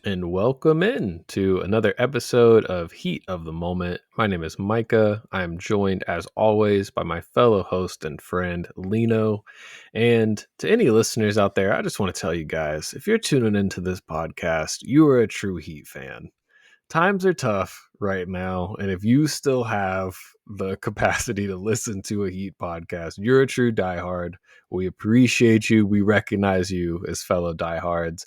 And welcome in to another episode of Heat of the Moment. My name is Micah. I am joined, as always, by my fellow host and friend, Lino. And to any listeners out there, I just want to tell you guys, if you're tuning into this podcast, you are a true Heat fan. Times are tough right now, and if you still have the capacity to listen to a Heat podcast, you're a true diehard. We appreciate you. We recognize you as fellow diehards.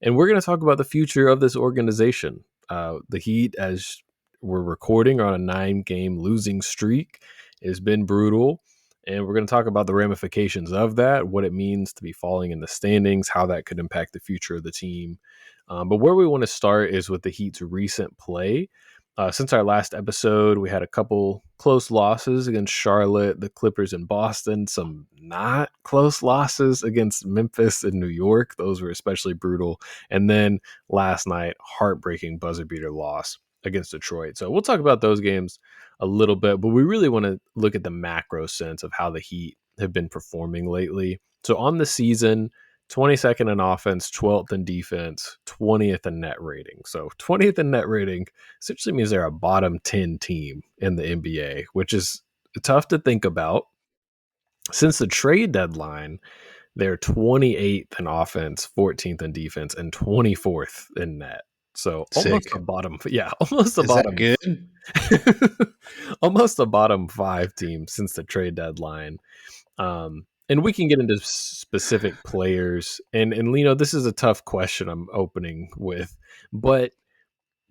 And we're going to talk about the future of this organization. The Heat, as we're recording, are on a 9-game losing streak. It's been brutal. And we're going to talk about the ramifications of that, what it means to be falling in the standings, how that could impact the future of the team. But where we want to start is with the Heat's recent play. Since our last episode, we had a couple close losses against Charlotte, the Clippers, and Boston. Some not close losses against Memphis and New York. Those were especially brutal. And then last night, heartbreaking buzzer beater loss against Detroit. So we'll talk about those games a little bit, but we really want to look at the macro sense of how the Heat have been performing lately. So on the season, 22nd in offense, 12th in defense, 20th in net rating. So 20th in net rating essentially means they're a bottom 10 team in the NBA, which is tough to think about. Since the trade deadline, they're 28th in offense, 14th in defense, and 24th in net. So almost Sick. a bottom, yeah, almost a Is that bottom, good? almost a bottom 5 team since the trade deadline. And we can get into specific players. And Lino, this is a tough question I'm opening with, but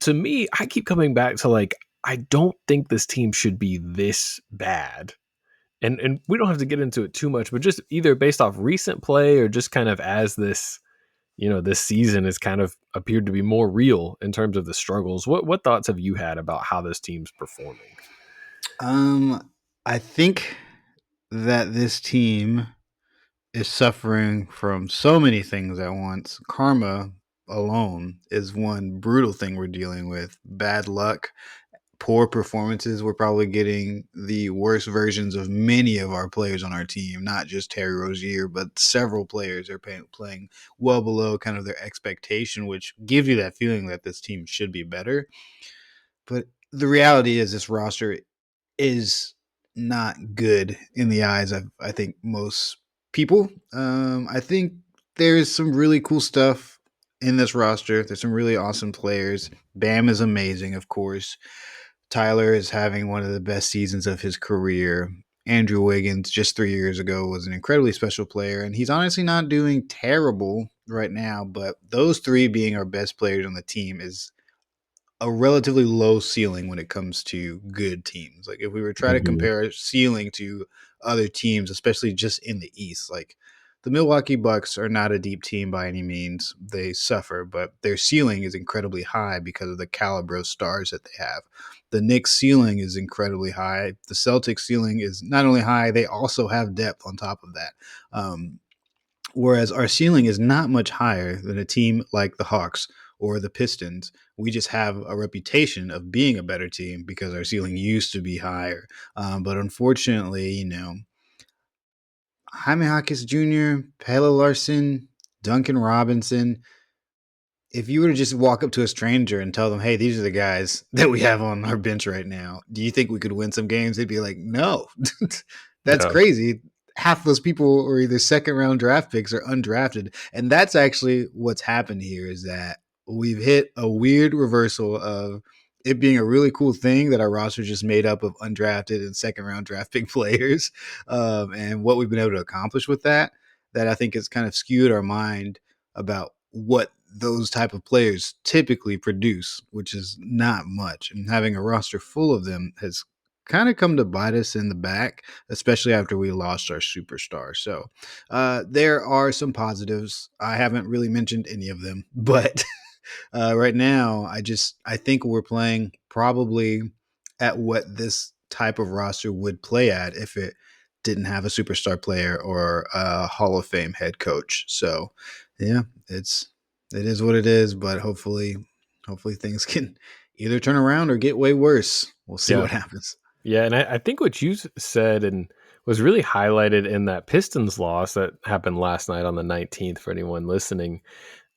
to me, I keep coming back to I don't think this team should be this bad. And we don't have to get into it too much, but just either based off recent play or just kind of as this, this season has kind of appeared to be more real in terms of the struggles. What thoughts have you had about how this team's performing? I think that this team is suffering from so many things at once. Karma alone is one brutal thing we're dealing with. Bad luck, poor performances. We're probably getting the worst versions of many of our players on our team, not just Terry Rozier, but several players are playing well below kind of their expectation, which gives you that feeling that this team should be better. But the reality is this roster is not good in the eyes of, I think, most people. I think there's some really cool stuff in this roster. There's some really awesome players. Bam is amazing, of course. Tyler is having one of the best seasons of his career. Andrew Wiggins, just 3 years ago, was an incredibly special player, and he's honestly not doing terrible right now. But those three being our best players on the team is a relatively low ceiling when it comes to good teams. Like if we were trying to Mm-hmm. compare ceiling to other teams, especially just in the East, like the Milwaukee Bucks are not a deep team by any means. They suffer, but their ceiling is incredibly high because of the caliber of stars that they have. The Knicks ceiling is incredibly high. The Celtics ceiling is not only high, they also have depth on top of that. Whereas our ceiling is not much higher than a team like the Hawks or the Pistons. We just have a reputation of being a better team because our ceiling used to be higher. But unfortunately, Jaime Jaquez Jr., Pele Larson, Duncan Robinson, if you were to just walk up to a stranger and tell them, hey, these are the guys that we have on our bench right now, do you think we could win some games? They'd be like, no, that's Yeah. crazy. Half those people are either second round draft picks or undrafted. And that's actually what's happened here is that we've hit a weird reversal of it being a really cool thing that our roster just made up of undrafted and second round draft pick players. And what we've been able to accomplish with that I think has kind of skewed our mind about what those type of players typically produce, which is not much. And having a roster full of them has kind of come to bite us in the back, especially after we lost our superstar. So there are some positives. I haven't really mentioned any of them, but right now, I think we're playing probably at what this type of roster would play at if it didn't have a superstar player or a Hall of Fame head coach. So yeah, it is what it is, but hopefully things can either turn around or get way worse. We'll see Yeah. what happens. Yeah. And I think what you said and was really highlighted in that Pistons loss that happened last night on the 19th for anyone listening.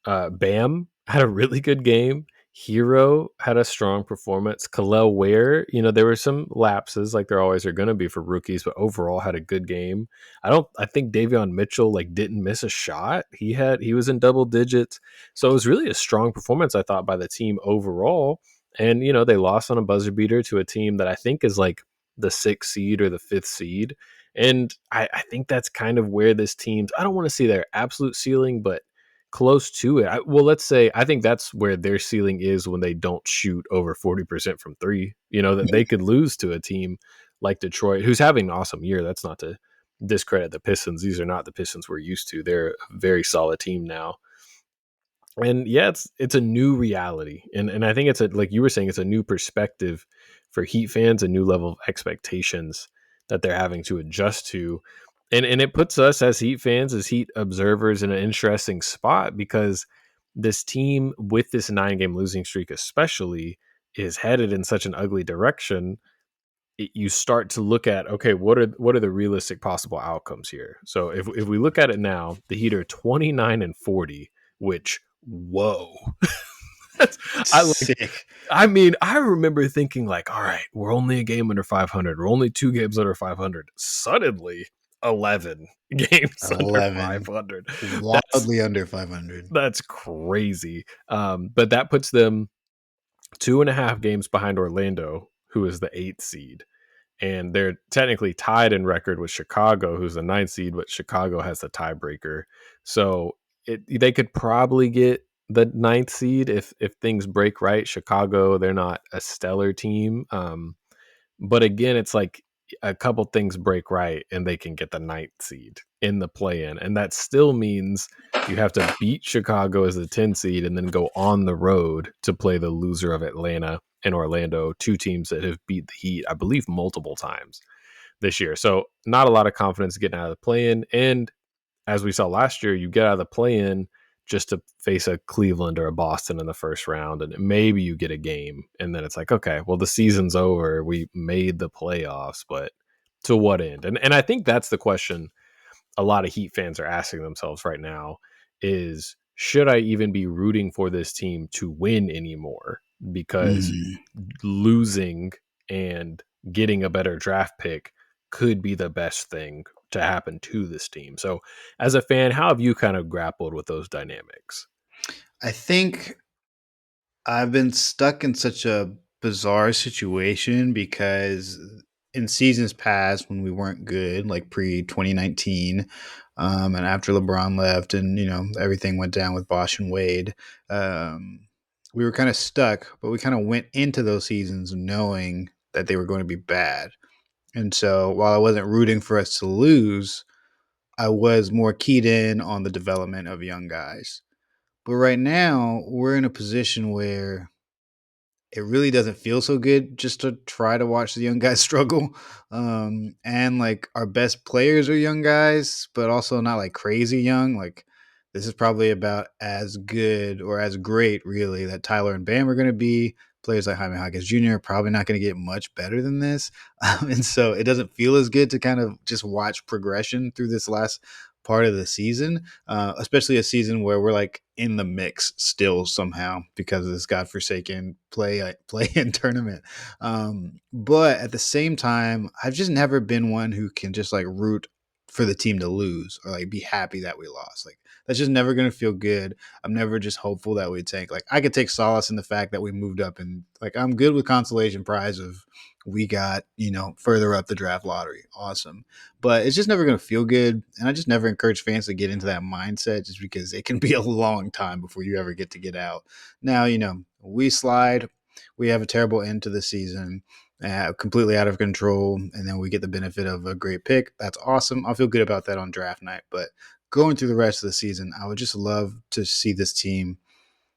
Bam had a really good game. Hero had a strong performance. Kalel Ware, there were some lapses like there always are going to be for rookies, but overall had a good game. I think Davion Mitchell like didn't miss a shot. He was in double digits. So it was really a strong performance, I thought, by the team overall. And, they lost on a buzzer beater to a team that I think is like the sixth seed or the fifth seed. And I think that's kind of where this team's, I don't want to see their absolute ceiling, but close to it. Well, let's say I think that's where their ceiling is when they don't shoot over 40% from three. That they could lose to a team like Detroit, who's having an awesome year. That's not to discredit the Pistons. These are not the Pistons we're used to. They're a very solid team now. And yeah, it's a new reality. And I think it's like you were saying, it's a new perspective for Heat fans, a new level of expectations that they're having to adjust to. And it puts us as Heat fans, as Heat observers, in an interesting spot because this team with this 9-game losing streak especially is headed in such an ugly direction. You start to look at, okay, what are the realistic possible outcomes here? So if we look at it now, the Heat are 29-40, which whoa. I like Sick. I mean, I remember thinking like, all right, we're only a game under 500. We're only 2 games under 500. Suddenly 11 games under 11. 500. That's Wildly under 500. that's crazy. But that puts them 2.5 games behind Orlando, who is the 8th seed. And they're technically tied in record with Chicago, who's the 9th seed, but Chicago has the tiebreaker. So they could probably get the 9th seed if things break right. Chicago, they're not a stellar team. But again, it's like a couple things break right and they can get the 9th seed in the play-in. And that still means you have to beat Chicago as the 10 seed and then go on the road to play the loser of Atlanta and Orlando, two teams that have beat the Heat, I believe, multiple times this year. So not a lot of confidence getting out of the play-in. And as we saw last year, you get out of the play-in just to face a Cleveland or a Boston in the first round, and maybe you get a game, and then it's like, okay, well, the season's over. We made the playoffs, but to what end? And I think that's the question a lot of Heat fans are asking themselves right now is, should I even be rooting for this team to win anymore? Because Mm. losing and getting a better draft pick could be the best thing to happen to this team. So, as a fan, how have you kind of grappled with those dynamics? I think I've been stuck in such a bizarre situation because in seasons past when we weren't good, like pre 2019, and after LeBron left and everything went down with Bosh and Wade, um, we were kind of stuck. But we kind of went into those seasons knowing that they were going to be bad, and so while I wasn't rooting for us to lose, I was more keyed in on the development of young guys. But right now, we're in a position where it really doesn't feel so good just to try to watch the young guys struggle. And like our best players are young guys, but also not like crazy young. Like this is probably about as good or as great, really, that Tyler and Bam are going to be. Players like Jaime Jaquez Jr. are probably not going to get much better than this. And so it doesn't feel as good to kind of just watch progression through this last part of the season, especially a season where we're like in the mix still somehow because of this godforsaken play in tournament. But at the same time, I've just never been one who can just like root for the team to lose or like be happy that we lost. Like that's just never going to feel good. I'm never just hopeful that we tank. Like I could take solace in the fact that we moved up and like I'm good with consolation prize of we got, further up the draft lottery. Awesome. But it's just never going to feel good. And I just never encourage fans to get into that mindset just because it can be a long time before you ever get out. Now, we slide, we have a terrible end to the season, completely out of control. And then we get the benefit of a great pick. That's awesome. I'll feel good about that on draft night. But going through the rest of the season, I would just love to see this team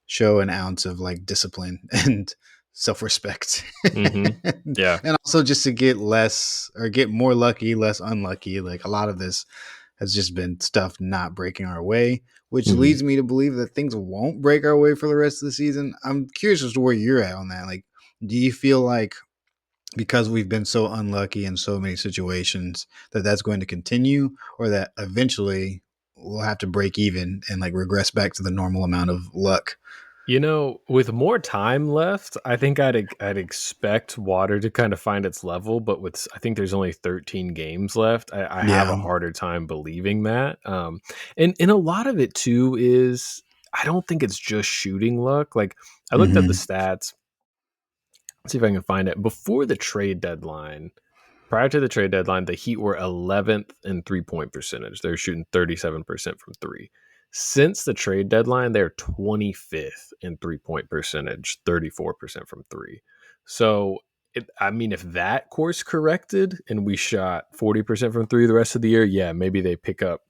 show an ounce of like discipline and self-respect. Mm-hmm. Yeah. And also just to get less or get more lucky, less unlucky. Like a lot of this has just been stuff not breaking our way, which Mm-hmm. leads me to believe that things won't break our way for the rest of the season. I'm curious as to where you're at on that. Like, do you feel like because we've been so unlucky in so many situations that that's going to continue, or that eventually we'll have to break even and like regress back to the normal amount of luck? With more time left, I think I'd expect water to kind of find its level, but I think there's only 13 games left. I have a Yeah. harder time believing that. And a lot of it too is I don't think it's just shooting luck. Like I looked up the Hmm. stats. Let's see if I can find it before the trade deadline. Prior to the trade deadline, the Heat were 11th in 3-point percentage. They're shooting 37% from three. Since the trade deadline, they're 25th in 3-point percentage, 34% from three. So, I mean, if that course corrected and we shot 40% from three the rest of the year, yeah, maybe they pick up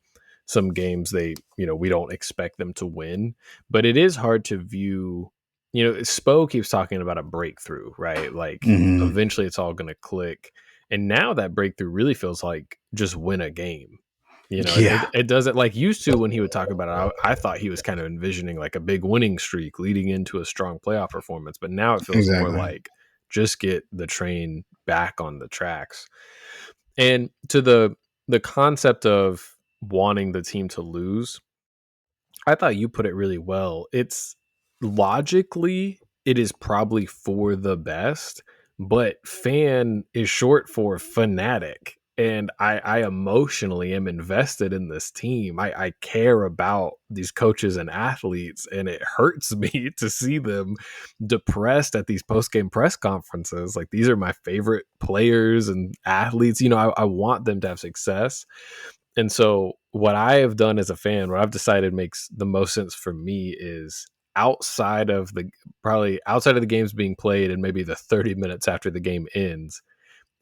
some games we don't expect them to win. But it is hard to view, Spo keeps talking about a breakthrough, right? Like Hmm. eventually it's all going to click, and now that breakthrough really feels like just win a game. Yeah. It doesn't like used to when he would talk about it. I thought he was kind of envisioning like a big winning streak leading into a strong playoff performance, but now it feels more Exactly. like just get the train back on the tracks. And to the concept of wanting the team to lose, I thought you put it really well. It's logically, it is probably for the best, but fan is short for fanatic. And I emotionally am invested in this team. I care about these coaches and athletes, and it hurts me to see them depressed at these post game press conferences. Like, these are my favorite players and athletes. I want them to have success, and so, what I have done as a fan, what I've decided makes the most sense for me is outside of the probably outside of the games being played and maybe the 30 minutes after the game ends,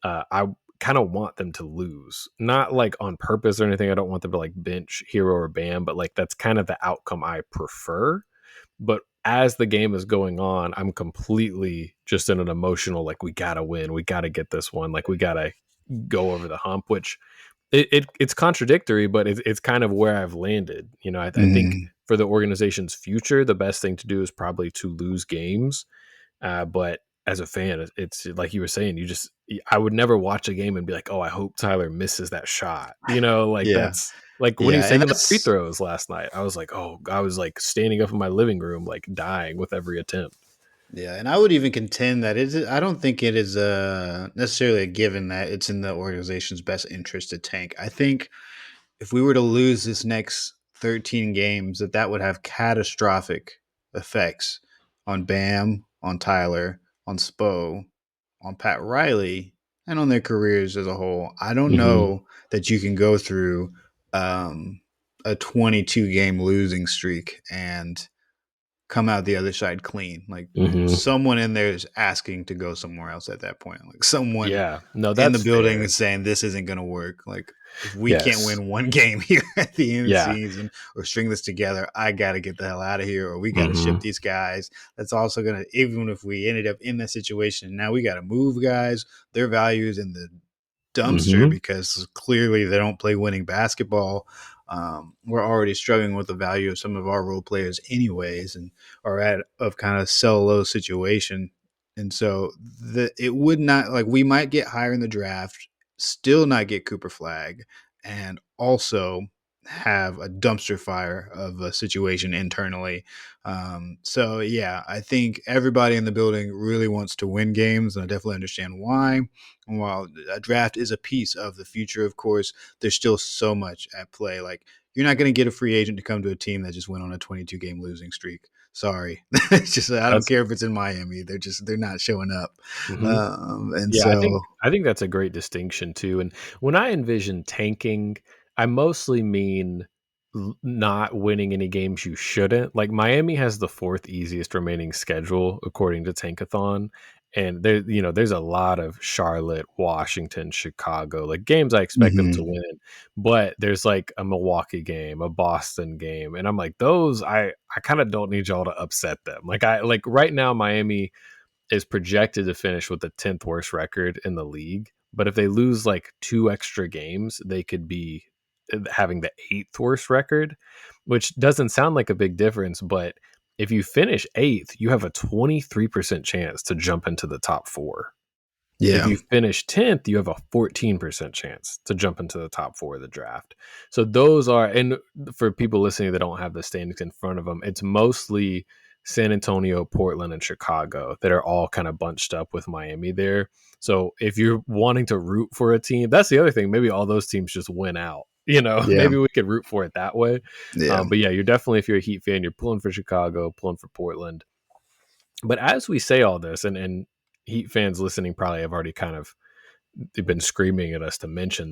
I kind of want them to lose. Not like on purpose or anything. I don't want them to like bench Hero or Bam, but like that's kind of the outcome I prefer. But as the game is going on, I'm completely just in an emotional, like, we gotta win, we gotta get this one, like we gotta go over the hump, which it's contradictory, but it's kind of where I've landed. I think Hmm. for the organization's future, the best thing to do is probably to lose games. But as a fan, it's like you were saying, I would never watch a game and be like, oh, I hope Tyler misses that shot. Like Yeah. that's like when he Yeah. was And taking the free that's, throws last night. I was like, oh, I was like standing up in my living room, like dying with every attempt. yeah. And I would even contend that I don't think it is necessarily a given that it's in the organization's best interest to tank. I think if we were to lose this next 13 games, that would have catastrophic effects on Bam, on Tyler, on Spo, on Pat Riley, and on their careers as a whole. I don't Hmm. know that you can go through um, a 22 game losing streak and come out the other side clean. Like, Hmm. someone in there is asking to go somewhere else at that point. Like, someone Yeah, no, in the that's building fair. is saying this isn't going to work. Like, if we can't Yes. win one game here at the end of the Yeah. season or string this together, I got to get the hell out of here, or we got to ship Hmm. these guys. That's also going to, even if we ended up in that situation, now we got to move guys. Their values in the dumpster Hmm. because clearly they don't play winning basketball. We're already struggling with the value of some of our role players, anyways, and are at of kind of sell low situation. And so it would not, like, we might get higher in the draft, still not get Cooper Flagg, and also have a dumpster fire of a situation internally. So yeah, I think everybody in the building really wants to win games, and I definitely understand why. And while a draft is a piece of the future, of course, there's still so much at play. Like, you're not going to get a free agent to come to a team that just went on a 22 game losing streak. Sorry, it's just, I don't That's care if it's in Miami. They're not showing up, hmm and Yeah, I think so I think that's a great distinction too. And when I envision tanking, I mostly mean not winning any games you shouldn't. Like Miami has the fourth easiest remaining schedule according to Tankathon, and there's a lot of Charlotte, Washington, Chicago, like games I expect them to mhm. win. But there's like a Milwaukee game, a Boston game, and I'm like, those I kind of don't need y'all to upset them. Like I like right now Miami is projected to finish with the 10th worst record in the league. But if they lose like two extra games, they could be having the eighth worst record, which doesn't sound like a big difference. But if you finish eighth, you have a 23% chance to jump into the top four. If Yeah, you finish 10th, you have a 14% chance to jump into the top four of the draft. So those are, and for people listening that don't have the standings in front of them, it's mostly San Antonio, Portland, and Chicago that are all kind of bunched up with Miami there. So if you're wanting to root for a team, that's the other thing. Maybe all those teams just win out. Yeah. Maybe we could root for it that way. Yeah. But yeah, you're definitely, if you're a Heat fan, you're pulling for Chicago, pulling for Portland. But as we say all this, and Heat fans listening probably have already kind of been screaming at us to mention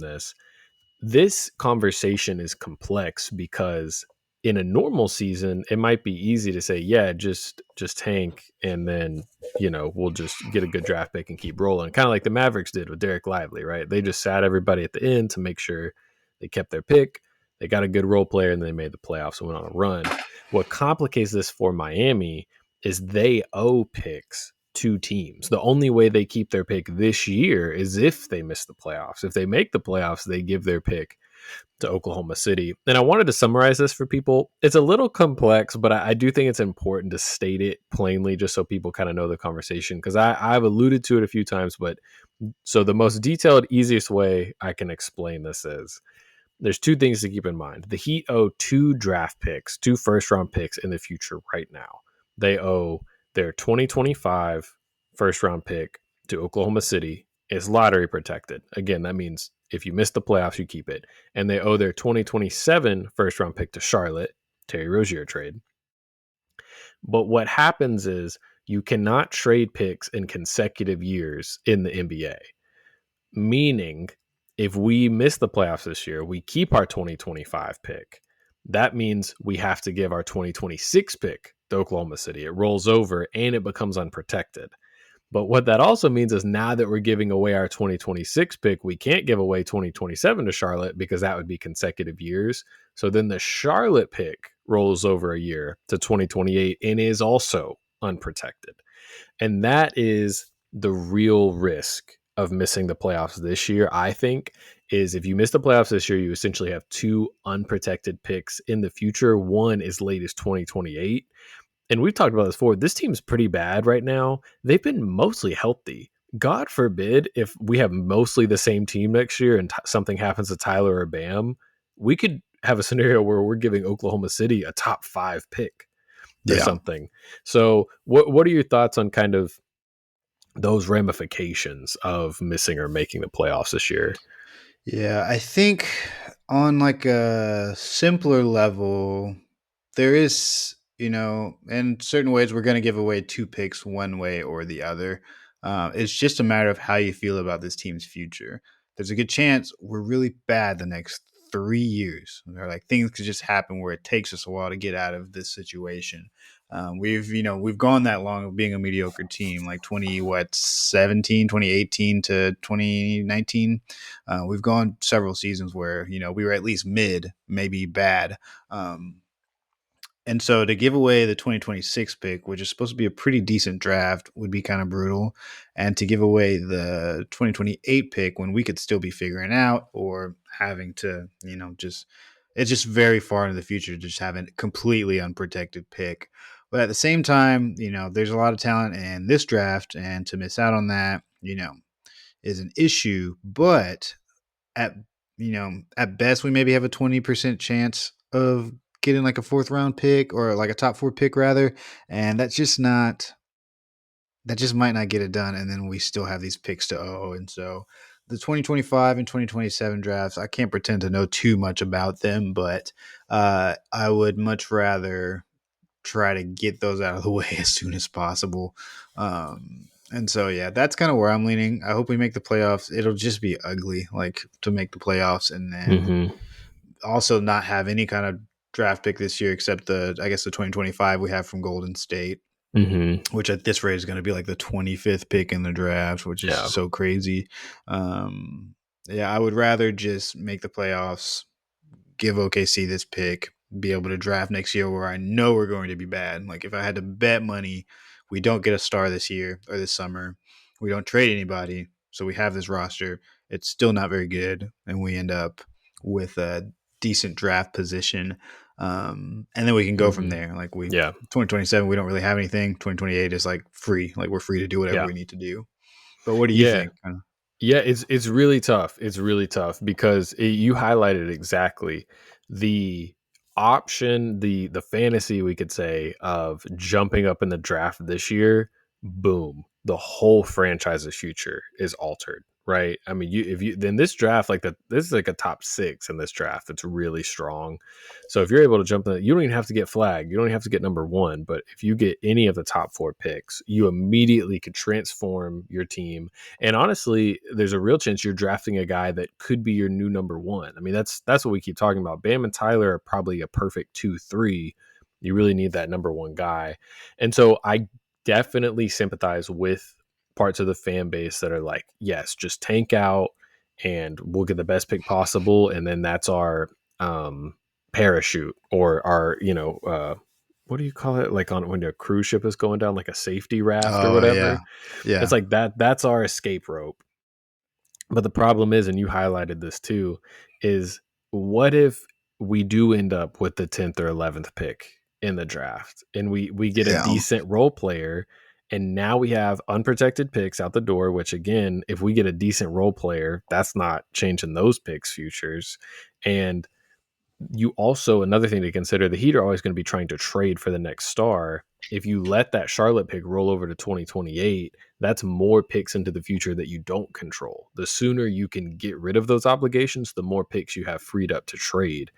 this conversation is complex because in a normal season it might be easy to say, yeah, just tank, and then we'll just get a good draft pick and keep rolling, kind of like the Mavericks did with Derek Lively, right? They just sat everybody at the end to make sure they kept their pick, they got a good role player, and they made the playoffs and went on a run. What complicates this for Miami is they owe picks to teams. The only way they keep their pick this year is if they miss the playoffs. If they make the playoffs, they give their pick to Oklahoma City. And I wanted to summarize this for people. It's a little complex, but I do think it's important to state it plainly just so people kind of know the conversation, because I've alluded to it a few times. But so the most detailed, easiest way I can explain this is there's two things to keep in mind. The Heat owe two draft picks, two first round picks in the future right now. They owe their 2025 first round pick to Oklahoma City. It's lottery protected. Again, that means if you miss the playoffs, you keep it. And they owe their 2027 first round pick to Charlotte, Terry Rozier trade. But what happens is you cannot trade picks in consecutive years in the NBA. Meaning, if we miss the playoffs this year, we keep our 2025 pick. That means we have to give our 2026 pick to Oklahoma City. It rolls over and it becomes unprotected. But what that also means is now that we're giving away our 2026 pick, we can't give away 2027 to Charlotte because that would be consecutive years. So then the Charlotte pick rolls over a year to 2028 and is also unprotected. And that is the real risk of missing the playoffs this year, I think, is if you miss the playoffs this year, you essentially have two unprotected picks in the future. One as late as 2028. And we've talked about this before. This team's pretty bad right now. They've been mostly healthy. God forbid if we have mostly the same team next year and something happens to Tyler or Bam, we could have a scenario where we're giving Oklahoma City a top 5 pick or Yeah. something. So what are your thoughts on kind of those ramifications of missing or making the playoffs this year? Yeah, I think on like a simpler level, there is, in certain ways, we're going to give away two picks one way or the other. It's just a matter of how you feel about this team's future. There's a good chance we're really bad the next 3 years. Or like things could just happen where it takes us a while to get out of this situation. We've gone that long of being a mediocre team, like 2018 to 2019. We've gone several seasons where we were at least mid, maybe bad. And so to give away the 2026 pick, which is supposed to be a pretty decent draft, would be kind of brutal. And to give away the 2028 pick when we could still be figuring out or having to, it's just very far into the future to just have a completely unprotected pick. But at the same time, there's a lot of talent in this draft, and to miss out on that, is an issue. But at at best we maybe have a 20% chance of getting like a fourth round pick or like a top 4 pick rather, and that just might not get it done, and then we still have these picks to owe. And so the 2025 and 2027 drafts, I can't pretend to know too much about them, but I would much rather try to get those out of the way as soon as possible. And so, yeah, that's kind of where I'm leaning. I hope we make the playoffs. It'll just be ugly, like to make the playoffs, and then Mm-hmm. also not have any kind of draft pick this year except I guess the 2025 we have from Golden State, Mm-hmm. which at this rate is going to be like the 25th pick in the draft, which is Yeah. so crazy. Um, yeah, I would rather just make the playoffs, give OKC this pick, be able to draft next year where I know we're going to be bad. Like if I had to bet money, we don't get a star this year or this summer. We don't trade anybody. So we have this roster. It's still not very good. And we end up with a decent draft position. And then we can go from Mm-hmm. there. Like we Yeah. 2027, we don't really have anything. 2028 is like free. Like we're free to do whatever Yeah. we need to do. But what do you Yeah. think? Yeah, it's really tough. It's really tough because you highlighted exactly the option, the fantasy, we could say, of jumping up in the draft this year, boom, the whole franchise's future is altered, right? I mean, you if you then this draft, like this is like a top 6 in this draft. It's really strong. So if you're able to jump in, you don't even have to get Flag. You don't even have to get number 1, but if you get any of the top 4 picks, you immediately could transform your team. And honestly, there's a real chance you're drafting a guy that could be your new number 1. I mean, that's what we keep talking about. Bam and Tyler are probably a perfect 2-3. You really need that number 1 guy. And so I definitely sympathize with parts of the fan base that are like, yes, just tank out and we'll get the best pick possible. And then that's our parachute, or our, what do you call it? Like on when a cruise ship is going down, like a safety raft or Oh yeah, whatever. It's yeah, like that's our escape rope. But the problem is, and you highlighted this too, is what if we do end up with the 10th or 11th pick in the draft and we get a yeah. decent role player, and now we have unprotected picks out the door, which again, if we get a decent role player, that's not changing those picks futures. And you also, another thing to consider, the Heat are always going to be trying to trade for the next star. If you let that Charlotte pick roll over to 2028, that's more picks into the future that you don't control. The sooner you can get rid of those obligations, the more picks you have freed up to trade,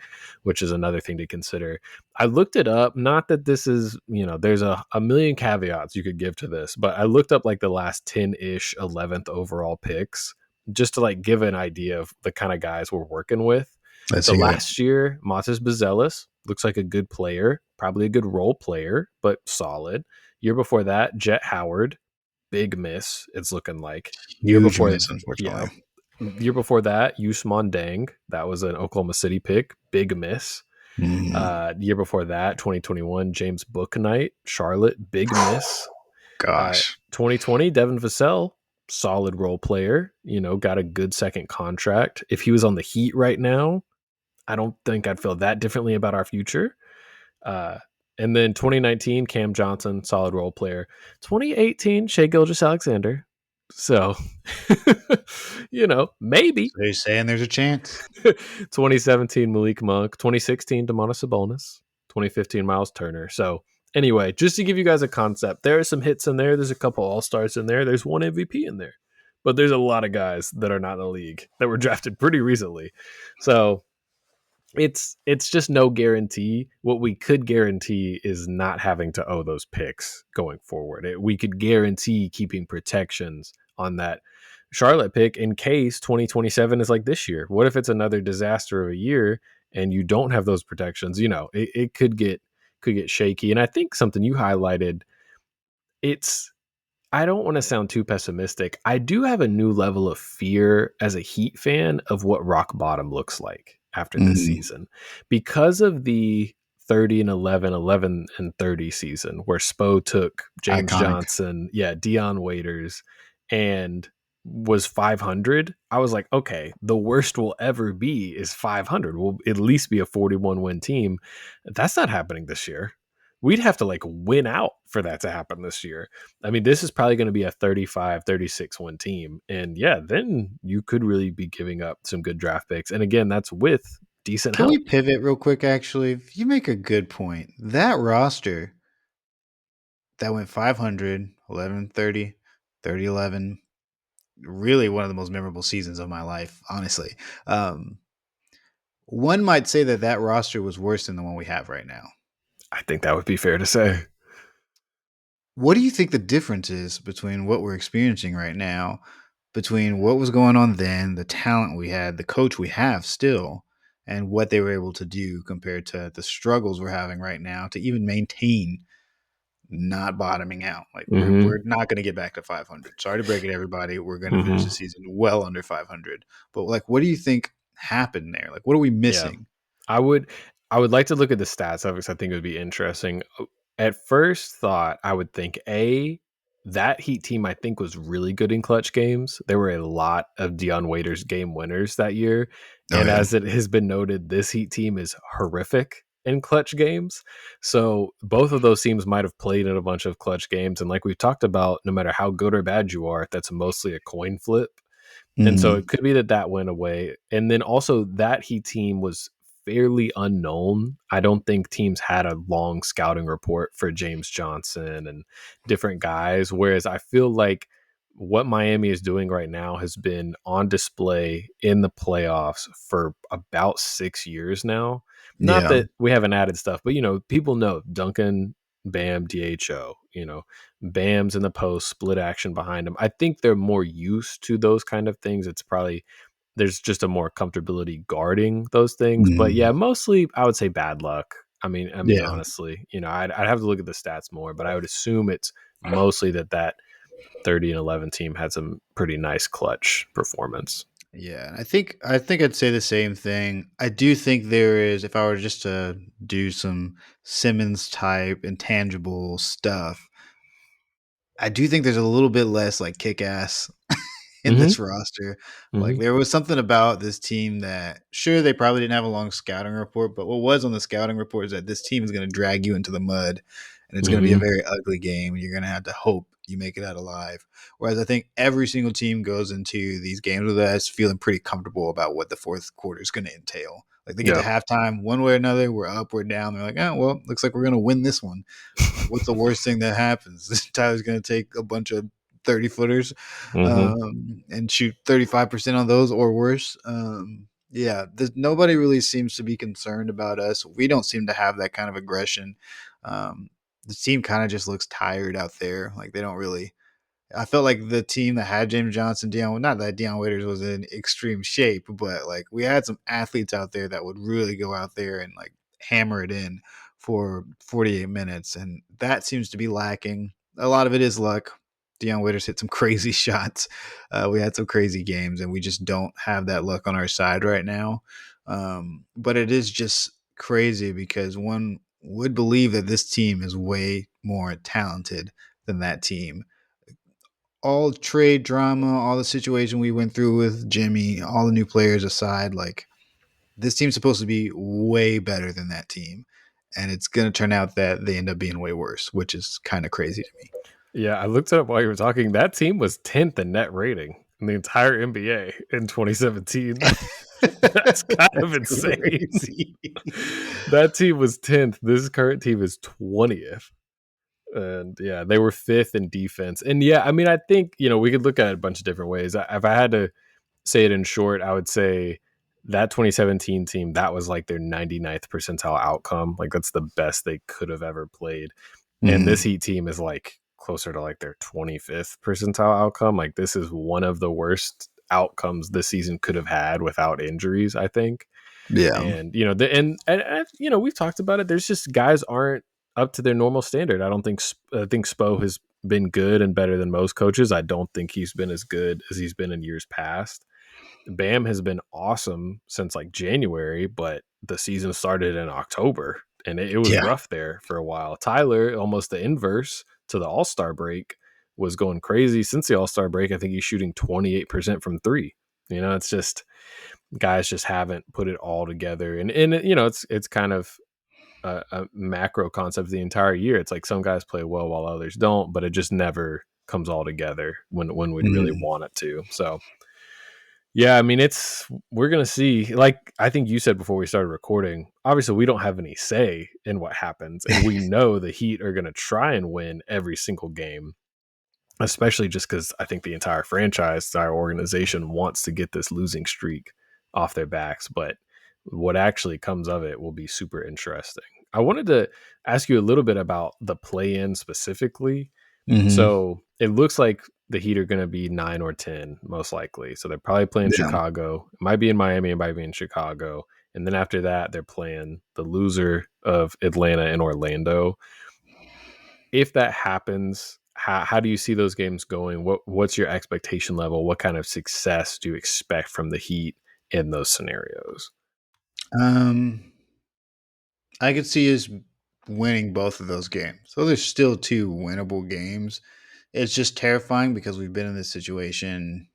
which is another thing to consider. I looked it up. Not that this is, there's a million caveats you could give to this, but I looked up like the last 10-ish 11th overall picks just to like give an idea of the kind of guys we're working with. Let's So hear it. last year, Matas Bazelis looks like a good player, probably a good role player, but solid. Year before that, Jet Howard, big miss. It's looking like year Huge before, miss, yeah. unfortunately. Year before that, Usman Dang, that was an Oklahoma City pick, big miss. Mm. Year before that, 2021, James Bouknight, Charlotte, big miss. Gosh, 2020, Devin Vassell, solid role player, got a good second contract. If he was on the Heat right now, I don't think I'd feel that differently about our future. Uh, and then 2019, Cam Johnson, solid role player. 2018, Shea Gilgeous-Alexander. So, maybe. so you're saying there's a chance? 2017, Malik Monk. 2016, Demonis Sabonis. 2015, Miles Turner. So, anyway, just to give you guys a concept, there are some hits in there. There's a couple All-Stars in there. There's one MVP in there. But there's a lot of guys that are not in the league that were drafted pretty recently. So, it's just no guarantee. What we could guarantee is not having to owe those picks going forward. We could guarantee keeping protections on that Charlotte pick in case 2027 is like this year. What if it's another disaster of a year and you don't have those protections? It could get shaky. And I think something you highlighted, it's I don't want to sound too pessimistic. I do have a new level of fear as a Heat fan of what rock bottom looks like after this Mm. season, because of the 30 and 11, 11 and 30 season where Spo took James Iconic. Johnson, yeah, Dion Waiters, and was 500. I was like, okay, the worst we'll ever be is 500. We'll at least be a 41 win team. That's not happening this year. We'd have to like win out for that to happen this year. I mean, this is probably going to be a 35, 36 win team. And yeah, then you could really be giving up some good draft picks. And again, that's with decent Can we help. pivot real quick? Actually, you make a good point. That roster that went 500, 11, 30, 30, 11, really one of the most memorable seasons of my life, honestly. Um, One might say that that roster was worse than the one we have right now. I think that would be fair to say. What do you think the difference is between what we're experiencing right now, between what was going on then, the talent we had, the coach we have still, and what they were able to do compared to the struggles we're having right now to even maintain not bottoming out? Like Hmm. we're not going to get back to 500. Sorry to break it, everybody. We're going to finish the Hmm. season well under 500. But like, what do you think happened there? Like, what are we Yeah. missing? I would I would like to look at the stats of it because I think it would be interesting. At first thought, I would think that Heat team I think was really good in clutch games. There were a lot of Dion Waiters game winners that year. Oh And yeah. as it has been noted, this Heat team is horrific in clutch games. So both of those teams might have played in a bunch of clutch games. And like we've talked about, no matter how good or bad you are, that's mostly a coin flip. And so Mm, it could be that went away. And then also that Heat team was fairly unknown. I don't think teams had a long scouting report for James Johnson and different guys. Whereas I feel like what Miami is doing right now has been on display in the playoffs for about 6 years now. Not Yeah. that we haven't added stuff, but people know Duncan, Bam, DHO, Bam's in the post, split action behind him. I think they're more used to those kind of things. It's probably there's just a more comfortability guarding those things. But yeah, Mhm. mostly I would say bad luck. I mean, Yeah. honestly, I'd have to look at the stats more, but I would assume it's mostly that 30-11 team had some pretty nice clutch performance. Yeah, I think I'd say the same thing. I do think there is, if I were just to do some Simmons type intangible stuff, I do think there's a little bit less like kick ass in Hmm. this roster. Like Hmm. there was something about this team that sure they probably didn't have a long scouting report, but what was on the scouting report is that this team is going to drag you into the mud and it's going to be a Hmm. very ugly game. You're going to have to hope you make it out alive. Whereas I think every single team goes into these games with us feeling pretty comfortable about what the fourth quarter is going to entail. Like they get to Yeah. halftime, one way or another, we're up, we're down. They're like, oh well, looks like we're going to win this one. Like, what's the worst thing that happens? Tyler's going to take a bunch of 30 footers Hmm. and shoot 35% on those or worse. Yeah, nobody really seems to be concerned about us. We don't seem to have that kind of aggression. Um, the team kind of just looks tired out there. Like they don't really I felt like the team that had James Johnson, not that Deion Waiters was in extreme shape, but like we had some athletes out there that would really go out there and like hammer it in for 48 minutes. And that seems to be lacking. A lot of it is luck. Deion Waiters hit some crazy shots. We had some crazy games, and we just don't have that luck on our side right now. But it is just crazy because one would believe that this team is way more talented than that team. All trade drama, all the situation we went through with Jimmy, all the new players aside, like this team's supposed to be way better than that team. And it's going to turn out that they end up being way worse, which is kind of crazy to me. Yeah, I looked it up while you were talking. That team was 10th in net rating in the entire NBA in 2017. That's kind of That's insane. crazy. That team was 10th. This current team is 20th. And yeah, they were fifth in defense. And yeah, I mean, I think, we could look at it a bunch of different ways. If I had to say it in short, I would say that 2017 team, that was like their 99th percentile outcome. Like that's the best they could have ever played. And this Mhm. Heat team is like closer to like their 25th percentile outcome. Like this is one of the worst outcomes this season could have had without injuries, I think. Yeah. And we've talked about it. There's just guys aren't up to their normal standard. I think Spo has been good and better than most coaches. I don't think he's been as good as he's been in years past. Bam has been awesome since like January, but the season started in October and it was Yeah. rough there for a while. Tyler, almost the inverse to the All Star break, was going crazy since the All Star break. I think he's shooting 28% from three. It's just guys just haven't put it all together, and it's kind of a macro concept the entire year. It's like some guys play well while others don't, but it just never comes all together when we'd really Mhm. want it to. So yeah, I mean, we're gonna see. Like I think you said before we started recording, obviously we don't have any say in what happens, and we know the Heat are gonna try and win every single game, especially just because I think the entire franchise, our organization wants to get this losing streak off their backs. But what actually comes of it will be super interesting. I wanted to ask you a little bit about the play in specifically. Mhm. So it looks like the Heat are going to be 9 or 10, most likely. So they're probably playing Yeah. Chicago. It might be in Miami, it might be in Chicago. And then after that, they're playing the loser of Atlanta and Orlando. If that happens, how do you see those games going? What's your expectation level? What kind of success do you expect from the Heat in those scenarios? Um, I could see us winning both of those games. So there's still two winnable games. It's just terrifying because we've been in this situation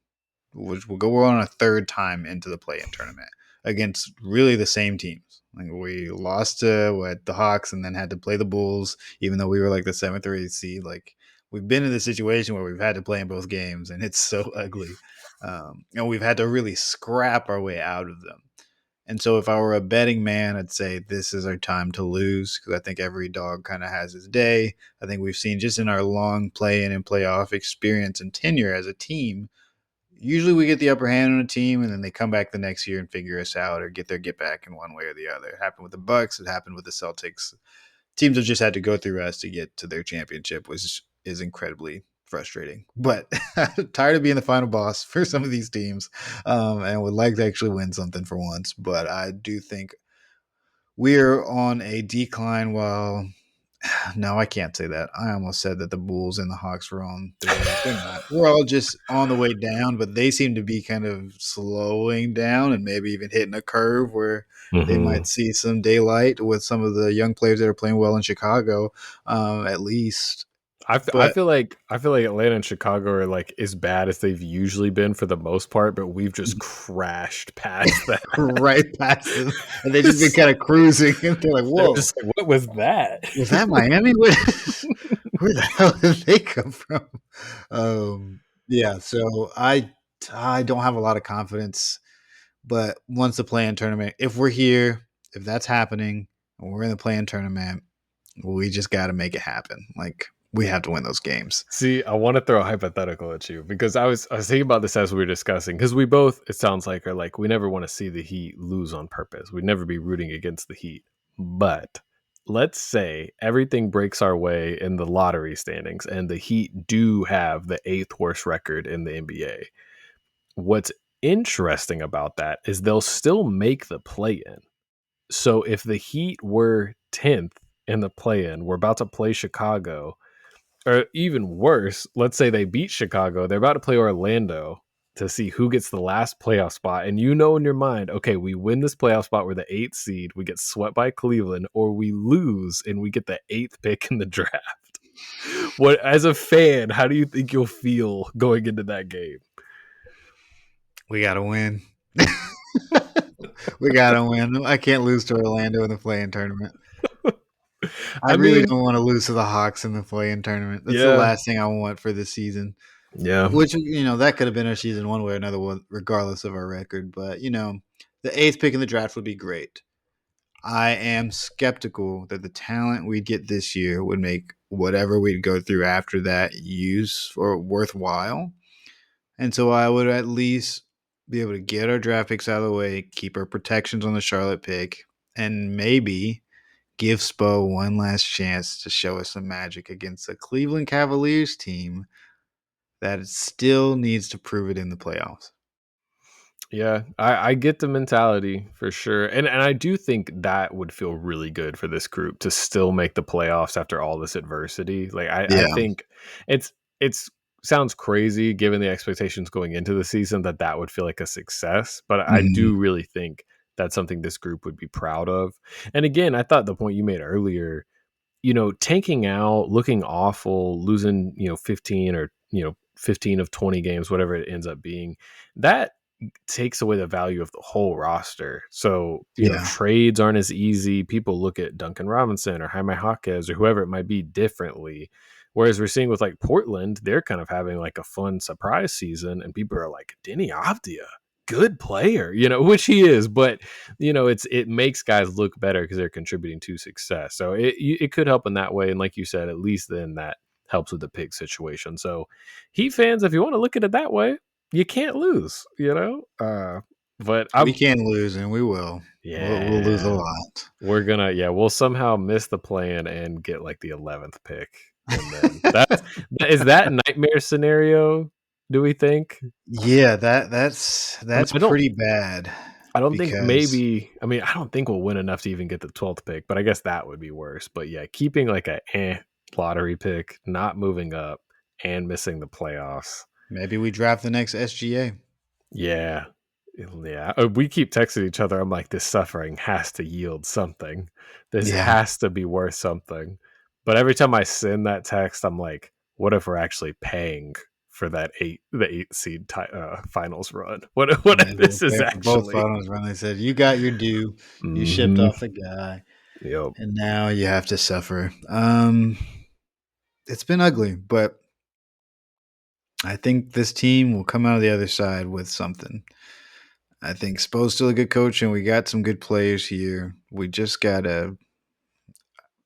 which will go on a third time into the play-in tournament against really the same teams. Like we lost to the Hawks and then had to play the Bulls, even though we were like the seventh or eighth seed. Like we've been in this situation where we've had to play in both games, and it's so ugly. And we've had to really scrap our way out of them. And so if I were a betting man, I'd say this is our time to lose because I think every dog kind of has his day. I think we've seen just in our long play in and playoff experience and tenure as a team, usually we get the upper hand on a team and then they come back the next year and figure us out or get their get back in one way or the other. It happened with the Bucks. It happened with the Celtics. Teams have just had to go through us to get to their championship, which is incredibly frustrating. But tired of being the final boss for some of these teams, and would like to actually win something for once. But I do think we're on a decline. While no, I can't say that. I almost said that the Bulls and the Hawks were on the way up. They're not. We're all just on the way down, but they seem to be kind of slowing down and maybe even hitting a curve where they Hmm. might see some daylight with some of the young players that are playing well in Chicago, at least. I But feel like Atlanta and Chicago are like as bad as they've usually been for the most part, but we've just crashed past that. right past them, and they just been kind of cruising, and they're like, They're "Whoa, just like, what was that? was that Miami? Where the hell did they come from?" Yeah, so I don't have a lot of confidence, but once the play-in tournament, if we're here, if that's happening, and we're in the play-in tournament, we just got to make it happen. Like we have to win those games. See, I want to throw a hypothetical at you because I was thinking about this as we were discussing because we both, it sounds like, are like we never want to see the Heat lose on purpose. We'd never be rooting against the Heat. But let's say everything breaks our way in the lottery standings and the Heat do have the eighth worst record in the NBA. What's interesting about that is they'll still make the play in. So if the Heat were 10th in the play in, we're about to play Chicago, or even worse, let's say they beat Chicago, they're about to play Orlando to see who gets the last playoff spot. And you know in your mind, okay, we win this playoff spot, we're the eighth seed, we get swept by Cleveland, or we lose and we get the eighth pick in the draft. What, as a fan, how do you think you'll feel going into that game? We got to win. We got to win. I can't lose to Orlando in the play-in tournament. I I really mean, don't want to lose to the Hawks in the play-in tournament. That's the yeah, last thing I want for this season. yeah. Which that could have been our season one way or another, regardless of our record. But the eighth pick in the draft would be great. I am skeptical that the talent we'd get this year would make whatever we'd go through after that use or worthwhile. And so I would at least be able to get our draft picks out of the way, keep our protections on the Charlotte pick, and maybe give Spo one last chance to show us some magic against a Cleveland Cavaliers team that still needs to prove it in the playoffs. Yeah, I get the mentality for sure. And I do think that would feel really good for this group to still make the playoffs after all this adversity. Like I Yeah. think it's sounds crazy given the expectations going into the season that that would feel like a success, but I Mhm. do really think that's something this group would be proud of. And again, I thought the point you made earlier, tanking out, looking awful, losing, 15 or, 15 of 20 games, whatever it ends up being, that takes away the value of the whole roster. So, Yeah. trades aren't as easy. People look at Duncan Robinson or Jaime Jaquez or whoever it might be differently. Whereas we're seeing with like Portland, they're kind of having like a fun surprise season, and people are like, Denny Avdia, good player, which he is, but it makes guys look better because they're contributing to success. So it could help in that way. And like you said, at least then that helps with the pick situation. So Heat fans, if you want to look at it that way, you can't lose. But We I'm can lose, and we will. We'll lose a yeah, lot. we'll somehow miss the plan and get like the 11th pick. And then is that nightmare scenario, do we think? Yeah, that's I mean, that's pretty bad I don't think because maybe. I mean, I don't think we'll win enough to even get the 12th pick, but I guess that would be worse. But yeah, keeping like a lottery pick, not moving up, and missing the playoffs. maybe we draft the next SGA. Yeah, yeah. We keep texting each other. I'm like, this suffering has to yield something. This Yeah, has to be worth something. But every time I send that text, I'm like, what if we're actually paying for the eight seed finals run? What yeah, if we'll this is pay for both actually? finals run. They said you got your due. You shipped Hmm. off the guy, Yep. and now you have to suffer. It's been ugly, but I think this team will come out of the other side with something. I think Spo's still a good coach, and we got some good players here. We just gotta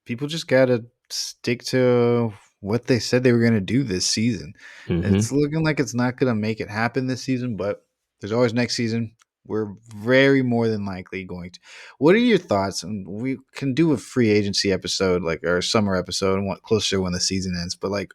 people just gotta stick to what they said they were gonna do this season. Hmm. It's looking like it's not gonna make it happen this season, but there's always next season. We're very more than likely going to. What are your thoughts? And we can do a free agency episode, like our summer episode, and what closer when the season ends. But like,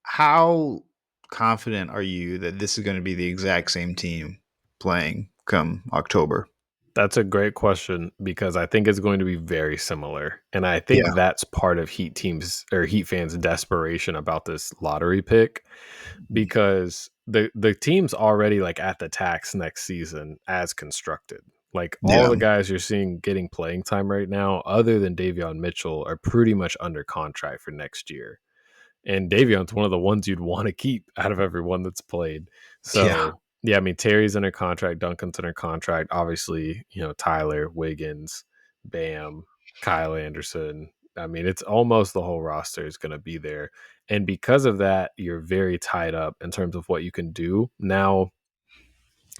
how confident are you that this is going to be the exact same team playing come October? That's a great question because I think it's going to be very similar. And I think Yeah, that's part of Heat teams or Heat fans' desperation about this lottery pick because the team's already like at the tax next season as constructed. Like all yeah, the guys you're seeing getting playing time right now, other than Davion Mitchell, are pretty much under contract for next year. And Davion's one of the ones you'd want to keep out of everyone that's played. yeah. So yeah, I mean Terry's under contract, Duncan's under contract. Obviously, Tyler, Wiggins, Bam, Kyle Anderson. I mean, it's almost the whole roster is going to be there. And because of that, you're very tied up in terms of what you can do. Now,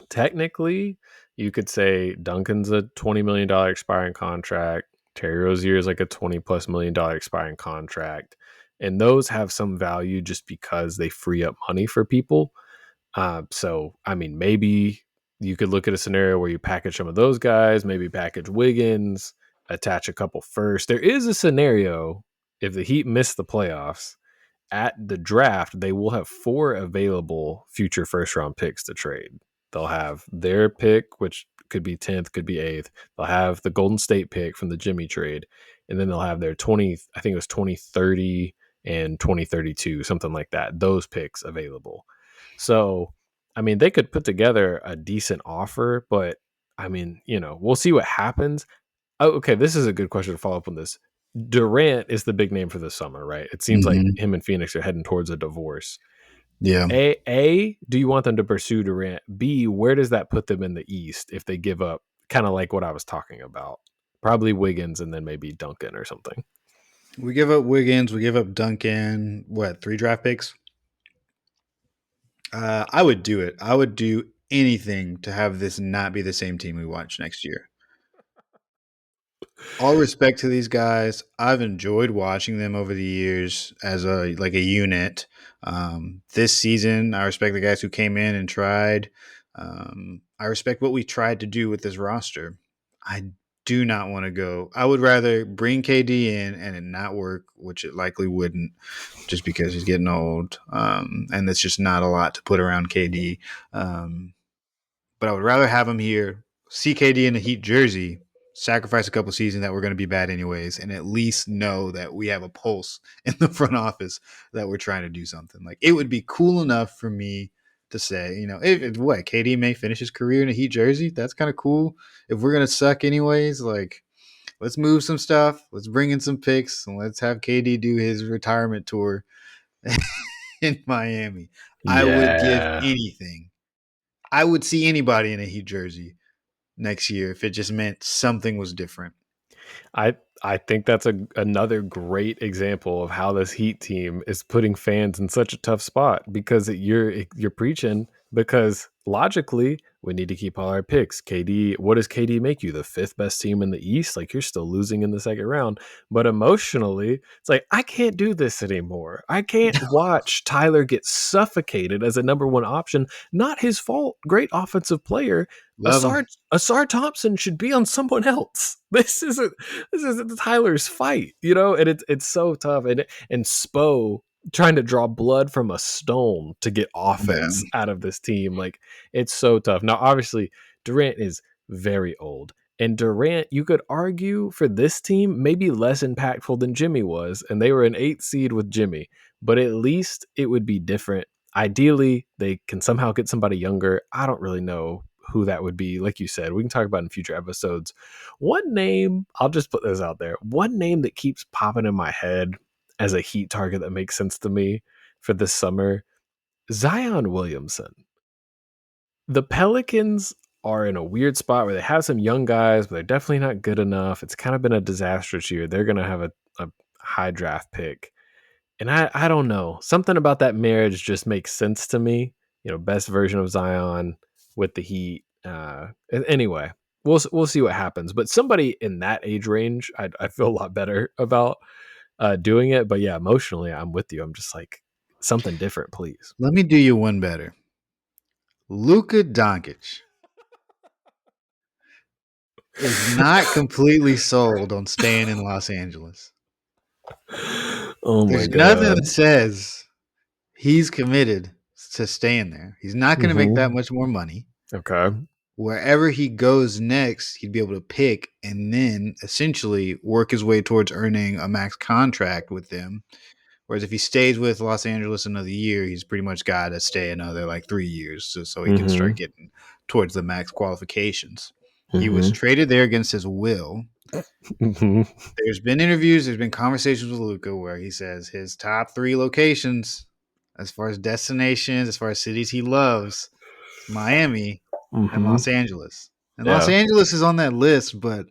technically, you could say Duncan's a $20 million expiring contract. Terry Rozier is like a 20 plus $1 million expiring contract. And those have some value just because they free up money for people. So, I mean, maybe you could look at a scenario where you package some of those guys, maybe package Wiggins, attach a couple first. There is a scenario if the Heat miss the playoffs at the draft, they will have 4 available future first round picks to trade. They'll have their pick, which could be 10th, could be 8th. They'll have the Golden State pick from the Jimmy trade. And then they'll have their 20, I think it was 2030 and 2032, something like that. Those picks available. So, I mean, they could put together a decent offer, but I mean, we'll see what happens. Oh, okay, this is a good question to follow up on this. Durant is the big name for this summer, right? It seems like Hmm. him and Phoenix are heading towards a divorce. Yeah. Do you want them to pursue Durant? B, where does that put them in the East if they give up kind of like what I was talking about? Probably Wiggins and then maybe Duncan or something. We give up Wiggins, we give up Duncan, what, 3 draft picks? I would do it. I would do anything to have this not be the same team we watch next year. All respect to these guys. I've enjoyed watching them over the years as a unit. This season, I respect the guys who came in and tried. I respect what we tried to do with this roster. I do not want to go. I would rather bring KD in and it not work, which it likely wouldn't, just because he's getting old, and there's just not a lot to put around KD. Um, but I would rather have him here, see KD in a Heat jersey, sacrifice a couple seasons that we're going to be bad anyways, and at least know that we have a pulse in the front office that we're trying to do something. Like it would be cool enough for me to say, if what KD may finish his career in a Heat jersey, that's kind of cool. If we're gonna suck anyways, like let's move some stuff, let's bring in some picks, and let's have KD do his retirement tour in Miami. I would give Yeah. anything. I would see anybody in a Heat jersey next year if it just meant something was different. I I think that's another great example of how this Heat team is putting fans in such a tough spot because you're preaching because logically we need to keep all our picks. KD, what does KD make you? The 5th best team in the East? Like you're still losing in the second round. But emotionally, it's like I can't do this anymore. I can't watch Tyler get suffocated as a number 1 option. Not his fault. Great offensive player. Love him. Asar Thompson should be on someone else. This isn't Tyler's fight, and it's so tough. And Spo trying to draw blood from a stone to get Yeah. offense out of this team, like it's so tough. Now, obviously, Durant is very old, and Durant, you could argue for this team, maybe less impactful than Jimmy was, and they were an 8th seed with Jimmy, but at least it would be different. Ideally, they can somehow get somebody younger. I don't really know who that would be. Like you said, we can talk about in future episodes. One name, I'll just put this out there. One name that keeps popping in my head as a Heat target that makes sense to me for this summer, Zion Williamson. The Pelicans are in a weird spot where they have some young guys, but they're definitely not good enough. It's kind of been a disastrous year. They're going to have a high draft pick. And I don't know. Something about that marriage just makes sense to me. Best version of Zion, with the Heat. Anyway, we'll see what happens. But somebody in that age range, I feel a lot better about doing it. But yeah, emotionally, I'm with you. I'm just like something different, please. Let me do you one better. Luka Doncic is not completely sold on staying in Los Angeles. Oh my There's nothing god. that says he's committed to staying there. He's not going to make that Hmm. much more money. Okay. Wherever he goes next, he'd be able to pick and then essentially work his way towards earning a max contract with them. Whereas if he stays with Los Angeles another year, he's pretty much got to stay another like 3 years so he can start Hmm. getting towards the max qualifications. He was Hmm. traded there against his will. Hmm. There's been interviews, there's been conversations with Luka where he says his top three locations, as far as destinations, as far as cities he loves, it's Miami and Hmm. Los Angeles. And Los Yeah, Angeles is on that list, but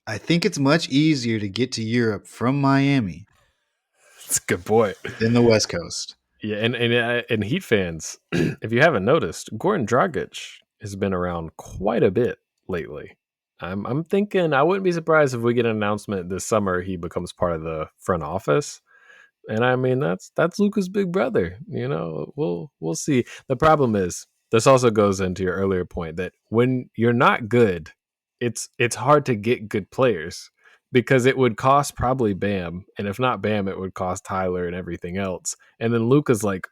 I think it's much easier to get to Europe from Miami that's a good point. than the West Coast. Yeah, and Heat fans, if you haven't noticed, Goran Dragic has been around quite a bit lately. I'm thinking I wouldn't be surprised if we get an announcement this summer he becomes part of the front office. And I mean that's Luca's big brother. We'll see. The problem is this also goes into your earlier point that when you're not good, it's hard to get good players because it would cost probably Bam, and if not Bam, it would cost Tyler and everything else. And then Luca's like,